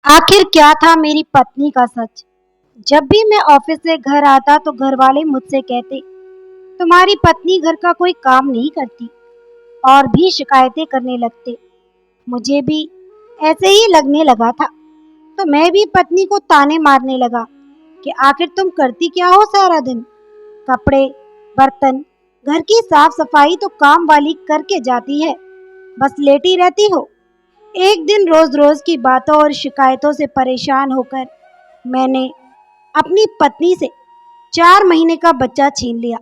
आखिर क्या था मेरी पत्नी का सच। जब भी मैं ऑफिस से घर आता तो घर वाले मुझसे कहते, तुम्हारी पत्नी घर का कोई काम नहीं करती, और भी शिकायतें करने लगते। मुझे भी ऐसे ही लगने लगा था, तो मैं भी पत्नी को ताने मारने लगा कि आखिर तुम करती क्या हो सारा दिन। कपड़े, बर्तन, घर की साफ सफाई तो काम वाली करके जाती है, बस लेटी रहती हो। एक दिन रोज रोज की बातों और शिकायतों से परेशान होकर मैंने अपनी पत्नी से 4 महीने का बच्चा छीन लिया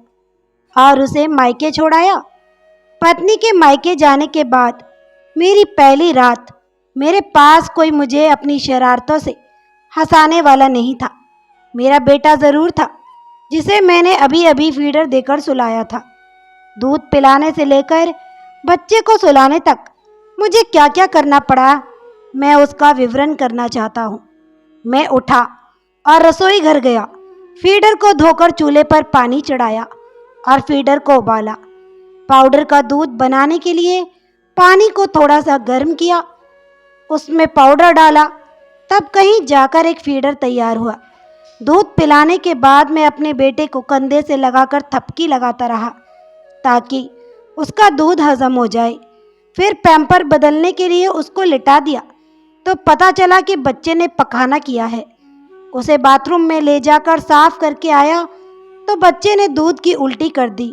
और उसे मायके छोड़ाया। पत्नी के मायके जाने के बाद मेरी पहली रात, मेरे पास कोई मुझे अपनी शरारतों से हंसाने वाला नहीं था। मेरा बेटा जरूर था, जिसे मैंने अभी अभी फीडर देकर सुलाया था। दूध पिलाने से लेकर बच्चे को सुलाने तक मुझे क्या क्या करना पड़ा, मैं उसका विवरण करना चाहता हूँ। मैं उठा और रसोई घर गया, फीडर को धोकर चूल्हे पर पानी चढ़ाया और फीडर को उबाला। पाउडर का दूध बनाने के लिए पानी को थोड़ा सा गर्म किया, उसमें पाउडर डाला, तब कहीं जाकर एक फीडर तैयार हुआ। दूध पिलाने के बाद मैं अपने बेटे को कंधे से लगाकर थपकी लगाता रहा ताकि उसका दूध हजम हो जाए। फिर पैम्पर बदलने के लिए उसको लिटा दिया तो पता चला कि बच्चे ने पखाना किया है। उसे बाथरूम में ले जाकर साफ करके आया तो बच्चे ने दूध की उल्टी कर दी।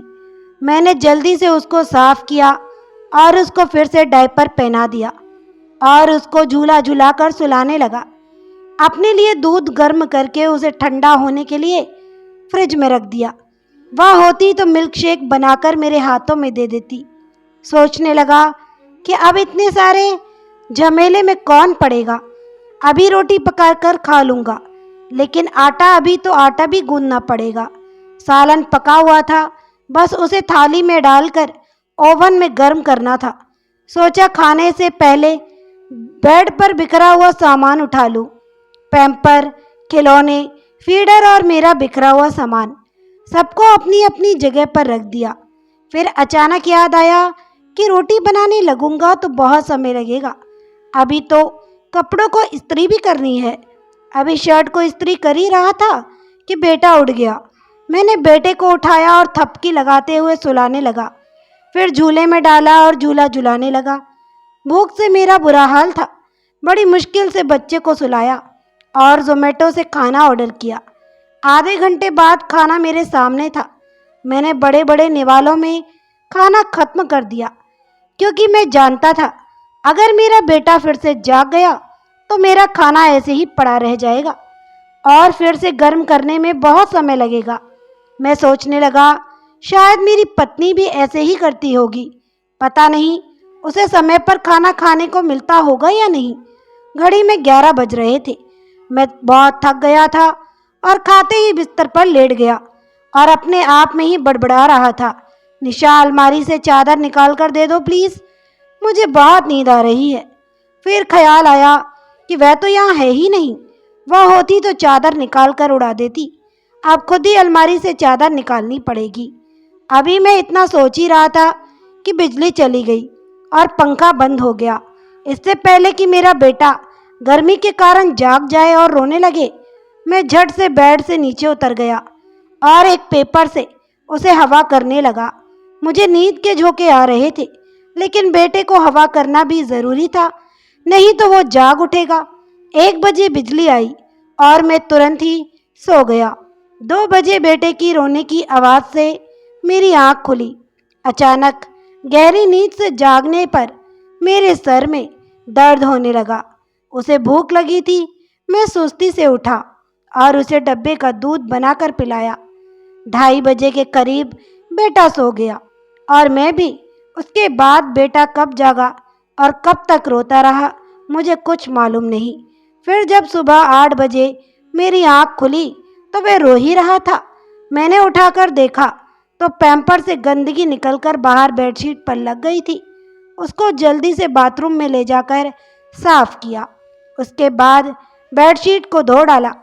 मैंने जल्दी से उसको साफ किया और उसको फिर से डायपर पहना दिया और उसको झूला झुलाकर सुलाने लगा। अपने लिए दूध गर्म करके उसे ठंडा होने के लिए फ्रिज में रख दिया। वह होती तो मिल्क शेक बनाकर मेरे हाथों में दे देती। सोचने लगा कि अब इतने सारे झमेले में कौन पड़ेगा, अभी रोटी पकाकर खा लूँगा, लेकिन अभी तो आटा भी गूंदना पड़ेगा। सालन पका हुआ था, बस उसे थाली में डालकर ओवन में गर्म करना था। सोचा खाने से पहले बेड पर बिखरा हुआ सामान उठा लूँ, पैम्पर, खिलौने, फीडर और मेरा बिखरा हुआ सामान, सबको अपनी अपनी जगह पर रख दिया। फिर अचानक याद आया कि रोटी बनाने लगूंगा तो बहुत समय लगेगा। अभी तो कपड़ों को इस्त्री भी करनी है। अभी शर्ट को इस्त्री कर ही रहा था कि बेटा उठ गया। मैंने बेटे को उठाया और थपकी लगाते हुए सुलाने लगा, फिर झूले में डाला और झूला झुलाने लगा। भूख से मेरा बुरा हाल था। बड़ी मुश्किल से बच्चे को सुलाया और जोमेटो से खाना ऑर्डर किया। आधे घंटे बाद खाना मेरे सामने था। मैंने बड़े बड़े निवालों में खाना खत्म कर दिया, क्योंकि मैं जानता था अगर मेरा बेटा फिर से जाग गया तो मेरा खाना ऐसे ही पड़ा रह जाएगा और फिर से गर्म करने में बहुत समय लगेगा। मैं सोचने लगा, शायद मेरी पत्नी भी ऐसे ही करती होगी। पता नहीं उसे समय पर खाना खाने को मिलता होगा या नहीं। घड़ी में 11 बज रहे थे। मैं बहुत थक गया था और खाते ही बिस्तर पर लेट गया और अपने आप में ही बड़बड़ा रहा था, निशा अलमारी से चादर निकाल कर दे दो प्लीज़, मुझे बहुत नींद आ रही है। फिर ख्याल आया कि वह तो यहाँ है ही नहीं, वह होती तो चादर निकाल कर उड़ा देती। अब खुद ही अलमारी से चादर निकालनी पड़ेगी। अभी मैं इतना सोच ही रहा था कि बिजली चली गई और पंखा बंद हो गया। इससे पहले कि मेरा बेटा गर्मी के कारण जाग जाए और रोने लगे, मैं झट से बेड से नीचे उतर गया और एक पेपर से उसे हवा करने लगा। मुझे नींद के झोंके आ रहे थे, लेकिन बेटे को हवा करना भी ज़रूरी था, नहीं तो वो जाग उठेगा। 1 बजे बिजली आई और मैं तुरंत ही सो गया। 2 बजे बेटे की रोने की आवाज़ से मेरी आँख खुली। अचानक गहरी नींद से जागने पर मेरे सर में दर्द होने लगा। उसे भूख लगी थी। मैं सुस्ती से उठा और उसे डब्बे का दूध बनाकर पिलाया। 2:30 बजे के करीब बेटा सो गया और मैं भी। उसके बाद बेटा कब जागा और कब तक रोता रहा मुझे कुछ मालूम नहीं। फिर जब सुबह 8 बजे मेरी आँख खुली तो वह रो ही रहा था। मैंने उठाकर देखा तो पैम्पर से गंदगी निकलकर बाहर बेडशीट पर लग गई थी। उसको जल्दी से बाथरूम में ले जाकर साफ किया। उसके बाद बेडशीट को धो डाला,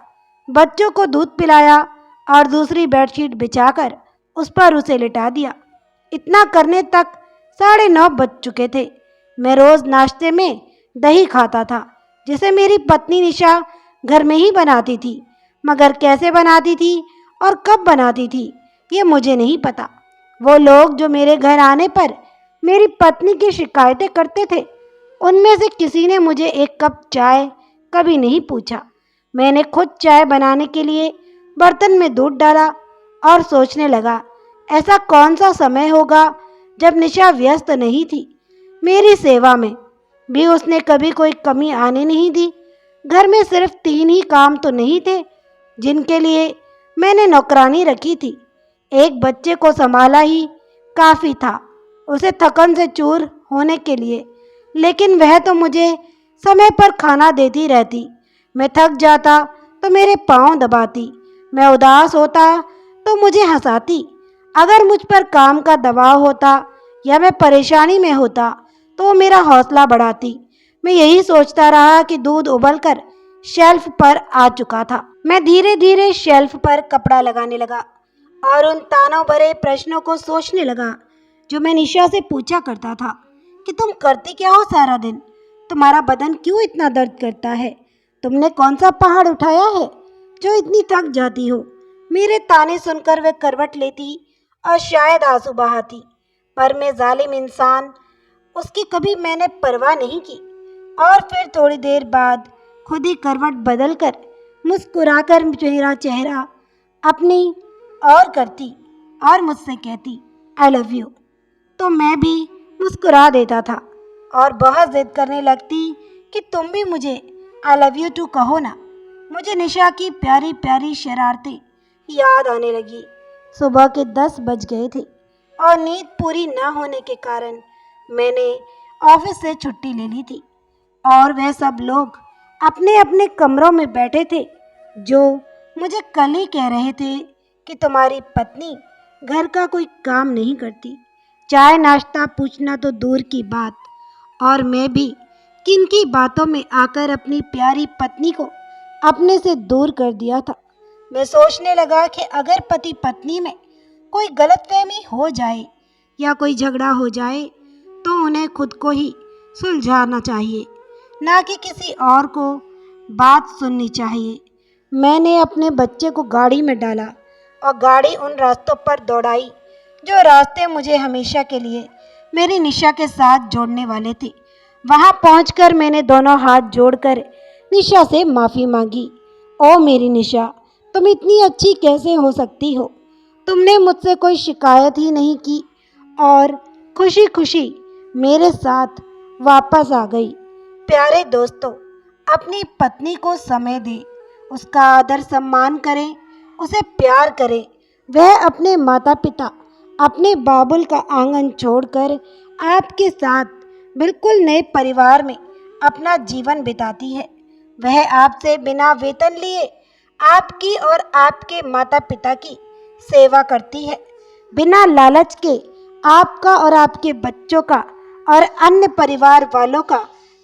बच्चों को दूध पिलाया और दूसरी बेडशीट बिछाकर उस पर उसे लिटा दिया। इतना करने तक 9:30 बज चुके थे। मैं रोज़ नाश्ते में दही खाता था, जिसे मेरी पत्नी निशा घर में ही बनाती थी, मगर कैसे बनाती थी और कब बनाती थी ये मुझे नहीं पता। वो लोग जो मेरे घर आने पर मेरी पत्नी की शिकायतें करते थे, उनमें से किसी ने मुझे एक कप चाय कभी नहीं पूछा। मैंने खुद चाय बनाने के लिए बर्तन में दूध डाला और सोचने लगा, ऐसा कौन सा समय होगा जब निशा व्यस्त नहीं थी। मेरी सेवा में भी उसने कभी कोई कमी आने नहीं दी। घर में सिर्फ 3 ही काम तो नहीं थे जिनके लिए मैंने नौकरानी रखी थी। एक बच्चे को संभाला ही काफ़ी था उसे थकन से चूर होने के लिए, लेकिन वह तो मुझे समय पर खाना देती रहती। मैं थक जाता तो मेरे पाँव दबाती, मैं उदास होता तो मुझे हंसाती। अगर मुझ पर काम का दबाव होता या मैं परेशानी में होता तो वो मेरा हौसला बढ़ाती। मैं यही सोचता रहा कि दूध उबलकर शेल्फ पर आ चुका था। मैं धीरे धीरे शेल्फ पर कपड़ा लगाने लगा और उन तानों भरे प्रश्नों को सोचने लगा जो मैं निशा से पूछा करता था कि तुम करती क्या हो सारा दिन? तुम्हारा बदन क्यों इतना दर्द करता है? तुमने कौन सा पहाड़ उठाया है जो इतनी थक जाती हो? मेरे ताने सुनकर वह करवट लेती और शायद आंसू बहाती, पर मैं जालिम इंसान, उसकी कभी मैंने परवाह नहीं की। और फिर थोड़ी देर बाद खुद ही करवट बदलकर मुस्कुराकर मेरा चेहरा अपनी और करती और मुझसे कहती, आई लव यू। तो मैं भी मुस्कुरा देता था और बहुत जिद करने लगती कि तुम भी मुझे आई लव यू टू कहो ना। मुझे निशा की प्यारी प्यारी शरारतें याद आने लगी। सुबह के 10 बज गए थे और नींद पूरी न होने के कारण मैंने ऑफिस से छुट्टी ले ली थी और वह सब लोग अपने अपने कमरों में बैठे थे जो मुझे कल ही कह रहे थे कि तुम्हारी पत्नी घर का कोई काम नहीं करती। चाय नाश्ता पूछना तो दूर की बात, और मैं भी किन की बातों में आकर अपनी प्यारी पत्नी को अपने से दूर कर दिया था। मैं सोचने लगा कि अगर पति पत्नी में कोई गलतफहमी हो जाए या कोई झगड़ा हो जाए तो उन्हें खुद को ही सुलझाना चाहिए, ना कि किसी और को बात सुननी चाहिए। मैंने अपने बच्चे को गाड़ी में डाला और गाड़ी उन रास्तों पर दौड़ाई जो रास्ते मुझे हमेशा के लिए मेरी निशा के साथ जोड़ने वाले थे। वहां पहुंचकर मैंने दोनों हाथ जोड़कर निशा से माफ़ी मांगी। ओ मेरी निशा, तुम इतनी अच्छी कैसे हो सकती हो? तुमने मुझसे कोई शिकायत ही नहीं की और खुशी खुशी मेरे साथ वापस आ गई। प्यारे दोस्तों, अपनी पत्नी को समय दें, उसका आदर सम्मान करें, उसे प्यार करें। वह अपने माता पिता, अपने बाबुल का आंगन छोड़कर आपके साथ बिल्कुल नए परिवार में अपना जीवन बिताती है। वह आपसे बिना वेतन लिए आपकी और आपके माता पिता की सेवा करती है, बिना लालच के आपका और आपके बच्चों का और अन्य परिवार वालों का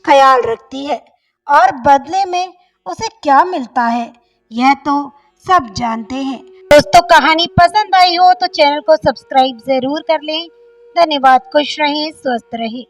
ख्याल रखती है। और बदले में उसे क्या मिलता है यह तो सब जानते हैं। दोस्तों, कहानी पसंद आई हो तो चैनल को सब्सक्राइब जरूर कर लें। धन्यवाद। खुश रहें, स्वस्थ रहें।